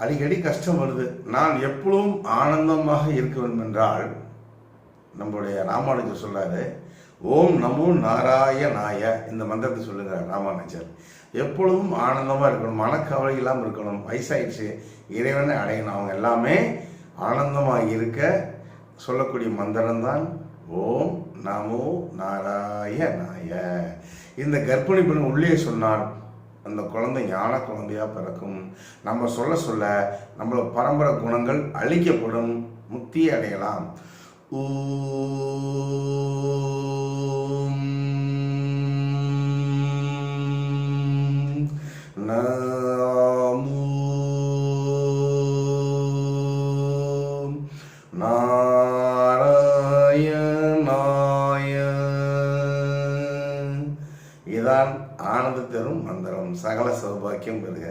அடிக்கடி கஷ்டம் வருது. நான் எப்பொழுதும் ஆனந்தமாக இருக்க வேண்டும் என்றால் நம்மளுடைய ராமானுஜர் சொல்றாரு, ஓம் நமோ நாராயணாய இந்த மந்திரத்தை சொல்லுங்க ராமானுஜர். எப்பொழுதும் ஆனந்தமாக இருக்கணும், மனக்கவலை இல்லாமல் இருக்கணும். வயசாயிடுச்சு, இறைவனை அடையணும். அவங்க எல்லாமே ஆனந்தமாக இருக்க சொல்லக்கூடிய மந்திரம்தான் ஓம் நமோ நாராயணாய. இந்த கர்ப்பிணி பெண் உள்ளே சொன்னார், அந்த குழந்தை ஞான குழந்தையாக பிறக்கும். நம்ம சொல்ல சொல்ல நம்மளோட பரம்பரை குணங்கள் அழிக்கப்படும், முக்தியை அடையலாம். இதான் ஆனந்த தரும் மந்திரம். சகல சௌபாக்கியம் பெறுக.